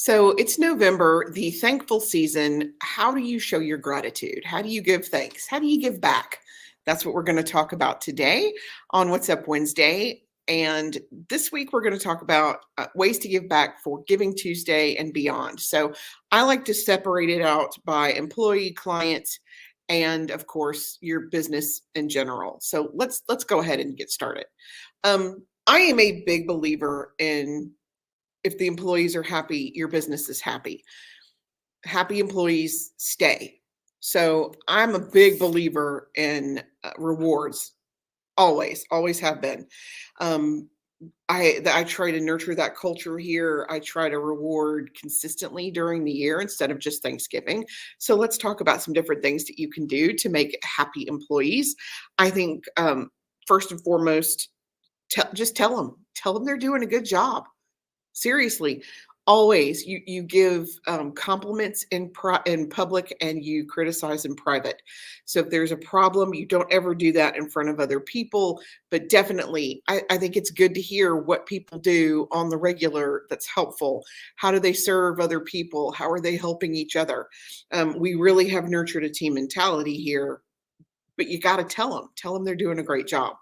So it's November, the thankful season. How do you show your gratitude? How do you give thanks? How do you give back? That's what we're going to talk about today on What's Up Wednesday. And this week, we're going to talk about ways to give back for Giving Tuesday and beyond. So I like to separate it out by employee, clients, and of course, your business in general. So let's go ahead and get started. I am a big believer in if the employees are happy, your business is happy. Happy employees stay. So I'm a big believer in rewards. Always have been. Um, I try to nurture that culture here. I try to reward consistently during the year instead of just Thanksgiving. So let's talk about some different things that you can do to make happy employees. I think first and foremost, just tell them they're doing a good job. Seriously, always you give compliments in public and you criticize in private. So if there's a problem, you don't ever do that in front of other people. But definitely, I think it's good to hear what people do on the regular that's helpful. How do they serve other people? How are they helping each other? We really have nurtured a team mentality here, but you got to tell them they're doing a great job.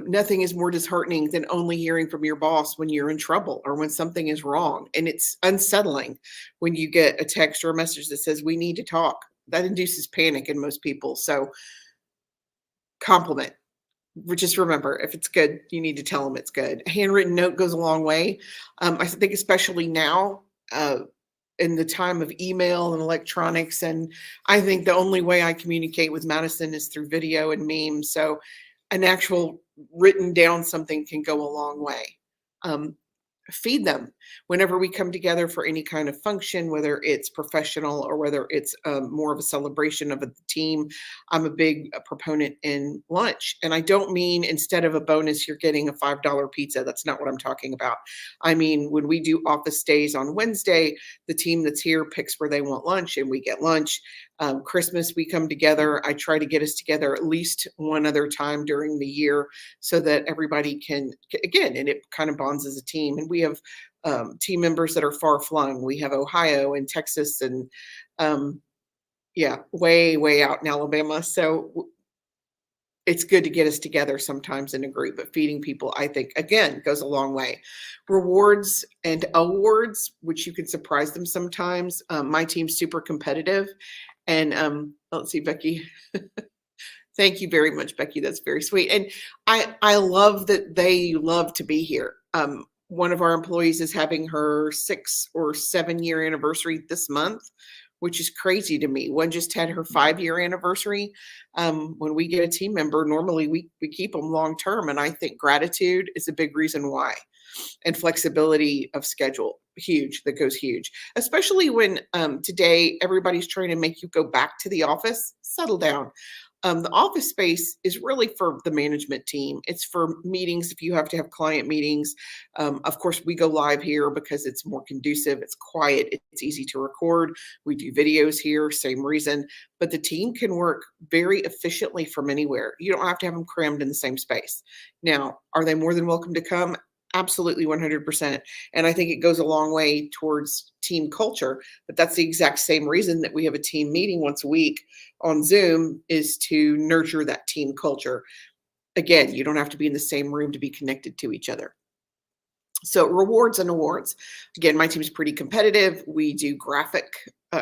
Nothing is more disheartening than only hearing from your boss when you're in trouble or when something is wrong. And it's unsettling when you get a text or a message that says, we need to talk. That induces panic in most people. So, compliment. Just remember, if it's good, you need to tell them it's good. A handwritten note goes a long way. I think, especially now, in the time of email and electronics. And I think the only way I communicate with Madison is through video and memes. So, an actual written down something can go a long way. Um, Feed them whenever we come together for any kind of function, whether it's professional or whether it's more of a celebration of a team. I'm a big proponent in lunch. And I don't mean instead of a bonus, you're getting a $5 pizza. That's not what I'm talking about. I mean, when we do office days on Wednesday, the team that's here picks where they want lunch and we get lunch. Christmas, we come together. I try to get us together at least one other time during the year so that everybody can, again, and it kind of bonds as a team. And we have team members that are far flung. We have Ohio and Texas and, yeah, way out in Alabama. So it's good to get us together sometimes in a group, but feeding people, I think, again, goes a long way. Rewards and awards, which you can surprise them sometimes. My team's super competitive. And let's see, Becky. Thank you very much, Becky. That's very sweet. And I love that they love to be here. One of our employees is having her 6 or 7 year anniversary this month, which is crazy to me. One just had her 5 year anniversary. When we get a team member, normally we keep them long term. And I think gratitude is a big reason why. And flexibility of schedule, huge, that goes huge, especially when today everybody's trying to make you go back to the office. Settle down. The office space is really for the management team. It's for meetings if you have to have client meetings. Of course, we go live here because it's more conducive, it's quiet, it's easy to record. We do videos here, same reason. But the team can work very efficiently from anywhere. You don't have to have them crammed in the same space. Now, are they more than welcome to come? Absolutely 100%. And I think it goes a long way towards team culture. But that's the exact same reason that we have a team meeting once a week on Zoom, is to nurture that team culture. Again, you don't have to be in the same room to be connected to each other. So rewards and awards. Again, my team's pretty competitive. We do graphic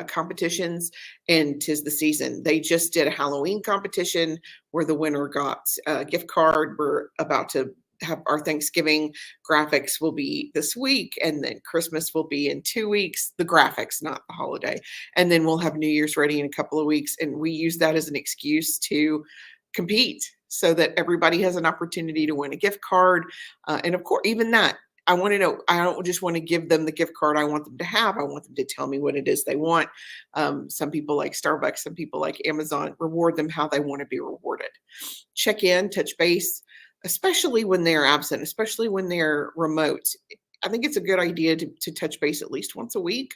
competitions, and 'tis the season. They just did a Halloween competition where the winner got a gift card. We're about to have our Thanksgiving graphics will be this week, and then Christmas will be in 2 weeks. The graphics, not the holiday. And then we'll have New Year's ready in a couple of weeks. And we use that as an excuse to compete so that everybody has an opportunity to win a gift card. And of course, even that, I want to know, I don't just want to give them the gift card I want them to have. I want them to tell me what it is they want. Some people like Starbucks, some people like Amazon. Reward them how they want to be rewarded. Check in, touch base, especially when they're absent, especially when they're remote. I think it's a good idea to touch base at least once a week.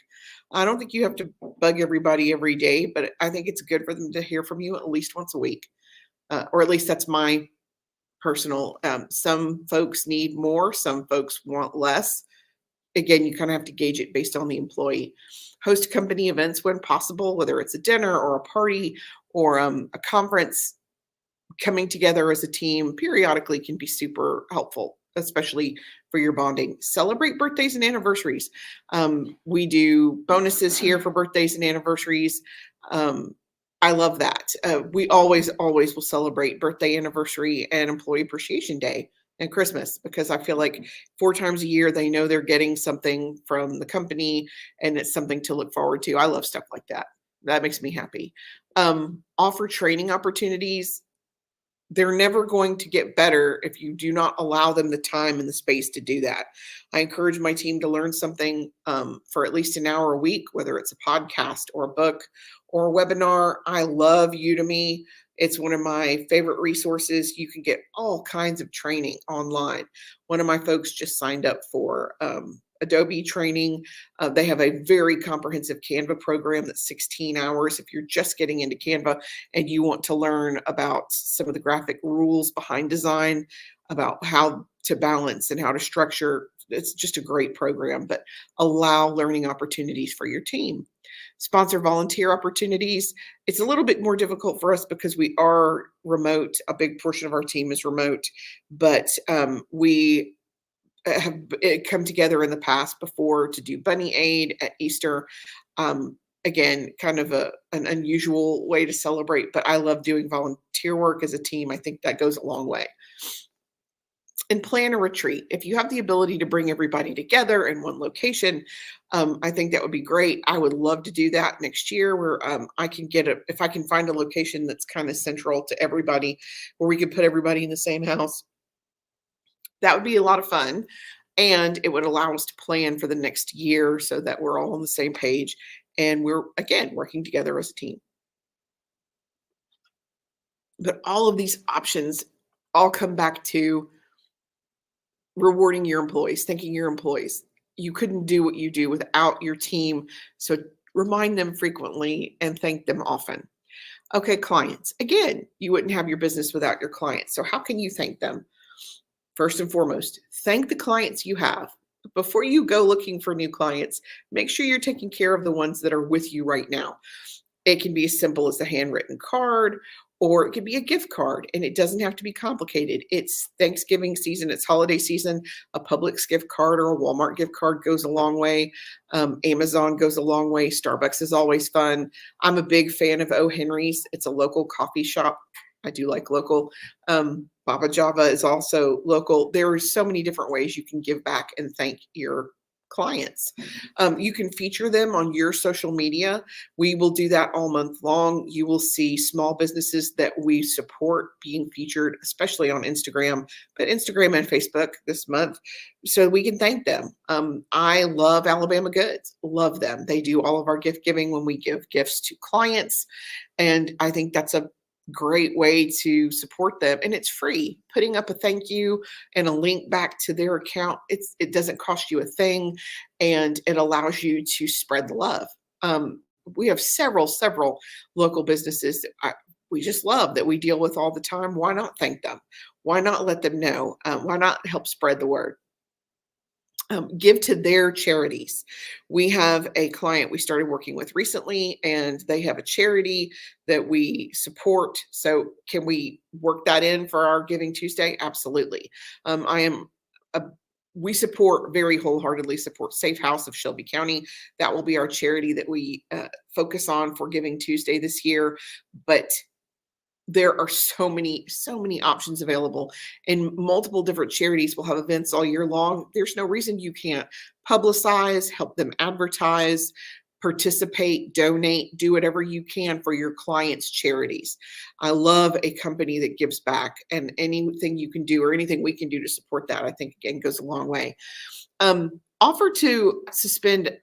I don't think you have to bug everybody every day, but I think it's good for them to hear from you at least once a week. Or at least that's my personal. Some folks need more, some folks want less. again, you kind of have to gauge it based on the employee. Host company events when possible, whether it's a dinner or a party or a conference. Coming together as a team periodically can be super helpful, especially for your bonding. Celebrate birthdays and anniversaries. We do bonuses here for birthdays and anniversaries. I love that. We always will celebrate birthday, anniversary, and employee appreciation day and Christmas, because I feel like 4 times a year they know they're getting something from the company and it's something to look forward to. I love stuff like that. That makes me happy. Offer training opportunities. They're never going to get better if you do not allow them the time and the space to do that. I encourage my team to learn something for at least an hour a week, whether it's a podcast or a book or a webinar. I love Udemy. It's one of my favorite resources. You can get all kinds of training online. One of my folks just signed up for Adobe training. They have a very comprehensive Canva program that's 16 hours. If you're just getting into Canva and you want to learn about some of the graphic rules behind design, about how to balance and how to structure, it's just a great program. But allow learning opportunities for your team. Sponsor volunteer opportunities. It's a little bit more difficult for us because we are remote. A big portion of our team is remote, but we have come together in the past before to do Bunny Aid at Easter. Again, kind of an unusual way to celebrate, but I love doing volunteer work as a team. I think that goes a long way. And plan a retreat. If you have the ability to bring everybody together in one location, I think that would be great. I would love to do that next year, where I can if I can find a location that's kind of central to everybody, where we could put everybody in the same house. That would be a lot of fun, and it would allow us to plan for the next year so that we're all on the same page and we're, again, working together as a team. But all of these options all come back to rewarding your employees, thanking your employees. You couldn't do what you do without your team, so remind them frequently and thank them often. Okay, clients. Again, you wouldn't have your business without your clients, so how can you thank them? First and foremost, thank the clients you have. Before you go looking for new clients, make sure you're taking care of the ones that are with you right now. It can be as simple as a handwritten card, or it could be a gift card, and it doesn't have to be complicated. It's Thanksgiving season, it's holiday season. A Publix gift card or a Walmart gift card goes a long way. Amazon goes a long way. Starbucks is always fun. I'm a big fan of O. Henry's. It's a local coffee shop. I do like local. Baba Java is also local. There are so many different ways you can give back and thank your clients. You can feature them on your social media. We will do that all month long. You will see small businesses that we support being featured, especially on Instagram, but Instagram and Facebook this month, so we can thank them. I love Alabama Goods, love them. They do all of our gift giving when we give gifts to clients, and I think that's a great way to support them, and it's free. Putting up a thank you and a link back to their account, it doesn't cost you a thing, and it allows you to spread the love. We have several local businesses that we just love, that we deal with all the time. Why not thank them? Why not let them know? Why not help spread the word? Give to their charities. We have a client we started working with recently, and they have a charity that we support. So can we work that in for our Giving Tuesday? Absolutely. We very wholeheartedly support Safe House of Shelby County. That will be our charity that we focus on for Giving Tuesday this year. But there are so many options available, and multiple different charities will have events all year long. There's no reason you can't publicize, help them advertise, participate, donate, do whatever you can for your clients' charities. I love a company that gives back, and anything you can do or anything we can do to support that, I think, again, goes a long way. Offer to suspend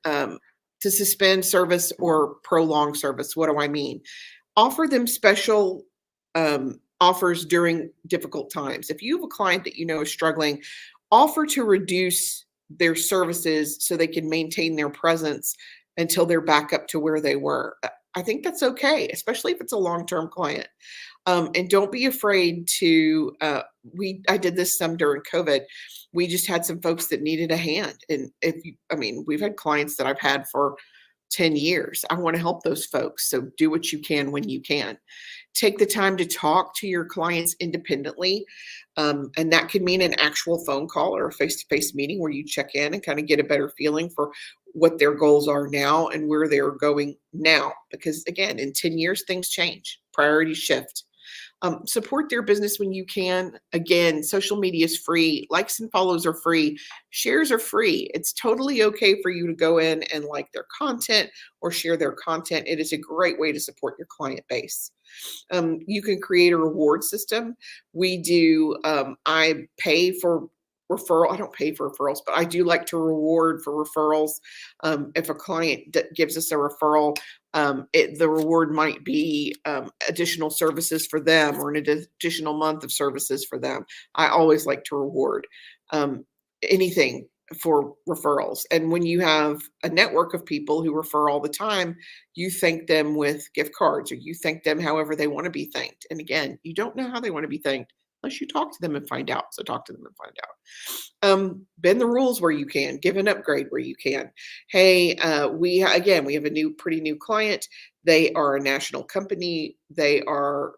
service or prolong service. What do I mean? Offer them special offers during difficult times. If you have a client that you know is struggling, offer to reduce their services so they can maintain their presence until they're back up to where they were. I think that's okay, especially if it's a long-term client. And don't be afraid to, I did this some during COVID. We just had some folks that needed a hand. And I mean, we've had clients that I've had for 10 years. I want to help those folks. So do what you can when you can. Take the time to talk to your clients independently. And that could mean an actual phone call or a face to face meeting where you check in and kind of get a better feeling for what their goals are now and where they're going now. Because again, in 10 years, things change, priorities shift. Support their business when you can. Again, social media is free. Likes and follows are free. Shares are free. It's totally okay for you to go in and like their content or share their content. It is a great way to support your client base. You can create a reward system. We do, I pay for referral. I don't pay for referrals, but I do like to reward for referrals. If a client gives us a referral, the reward might be additional services for them or an additional month of services for them. I always like to reward anything for referrals. And when you have a network of people who refer all the time, you thank them with gift cards or you thank them however they want to be thanked. And again, you don't know how they want to be thanked unless you talk to them and find out. So talk to them and find out. Bend the rules where you can, give an upgrade where you can. Hey, we have a pretty new client. They are a national company. They are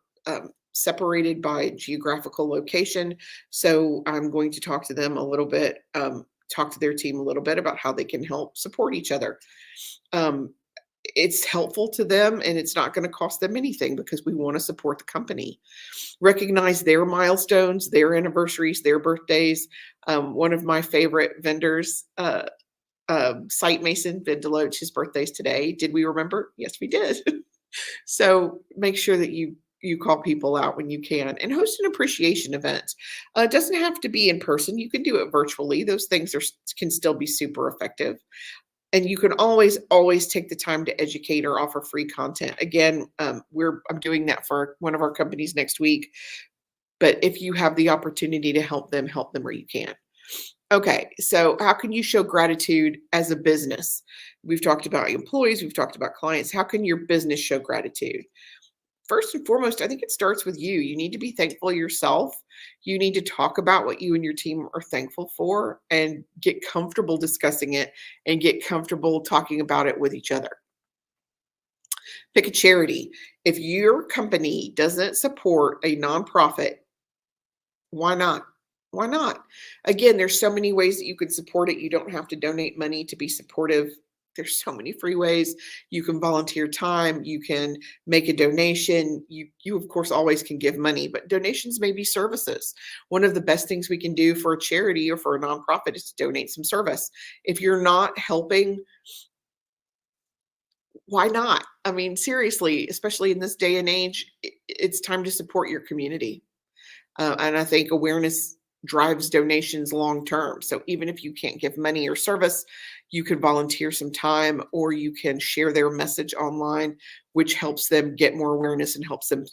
separated by geographical location. So I'm going to talk to them a little bit, talk to their team a little bit about how they can help support each other. It's helpful to them and it's not going to cost them anything because we want to support the company. Recognize their milestones, their anniversaries, their birthdays. One of my favorite vendors, Site Mason, Vin Deloach, his birthday's today. Did we remember? Yes, we did. So make sure that you call people out when you can and host an appreciation event. It doesn't have to be in person. You can do it virtually. Those things can still be super effective. And you can always take the time to educate or offer free content. Again, I'm doing that for one of our companies next week. But if you have the opportunity to help them where you can. Okay, so how can you show gratitude as a business? We've talked about employees, we've talked about clients. How can your business show gratitude? First and foremost, I think it starts with you. You need to be thankful yourself. You need to talk about what you and your team are thankful for and get comfortable discussing it and get comfortable talking about it with each other. Pick a charity. If your company doesn't support a nonprofit, why not? Why not? Again, there's so many ways that you could support it. You don't have to donate money to be supportive. There's so many free ways. You can volunteer time. You can make a donation. You of course always can give money, but donations may be services. One of the best things we can do for a charity or for a nonprofit is to donate some service. If you're not helping, why not? I mean, seriously, especially in this day and age, it's time to support your community. And I think awareness drives donations long term. So even if you can't give money or service, you can volunteer some time or you can share their message online, which helps them get more awareness and helps them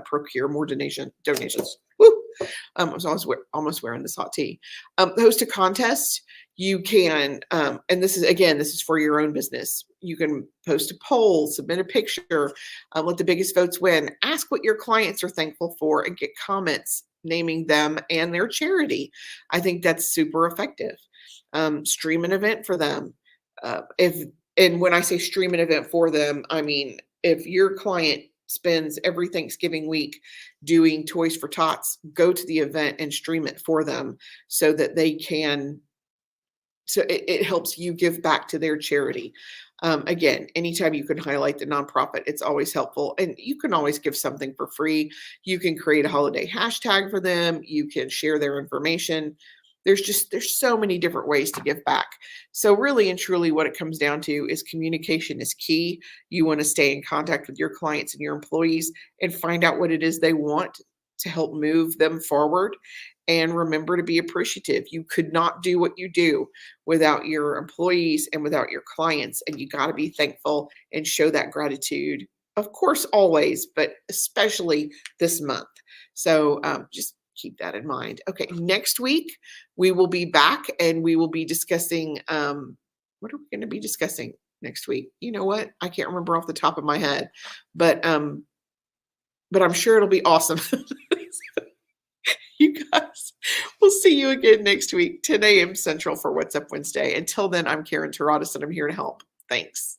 procure more donations. Woo! I was almost wearing this hot tea. Host a contest. You can, and this is for your own business. You can post a poll, submit a picture, let the biggest votes win. Ask what your clients are thankful for and get comments naming them and their charity. I think that's super effective. Stream an event for them. And when I say stream an event for them, I mean, if your client spends every Thanksgiving week doing Toys for Tots, go to the event and stream it for them so that they can, so it helps you give back to their charity. Again, anytime you can highlight the nonprofit, it's always helpful. And you can always give something for free. You can create a holiday hashtag for them. You can share their information. There's so many different ways to give back. So really and truly what it comes down to is communication is key. You want to stay in contact with your clients and your employees and find out what it is they want to help move them forward. And remember to be appreciative. You could not do what you do without your employees and without your clients. And you got to be thankful and show that gratitude, of course, always, but especially this month. So just keep that in mind. Okay, next week we will be back and we will be discussing, what are we going to be discussing next week? You know what? I can't remember off the top of my head, but but I'm sure it'll be awesome. You guys, we'll see you again next week, 10 a.m. Central for What's Up Wednesday. Until then, I'm Karen Taradas, and I'm here to help. Thanks.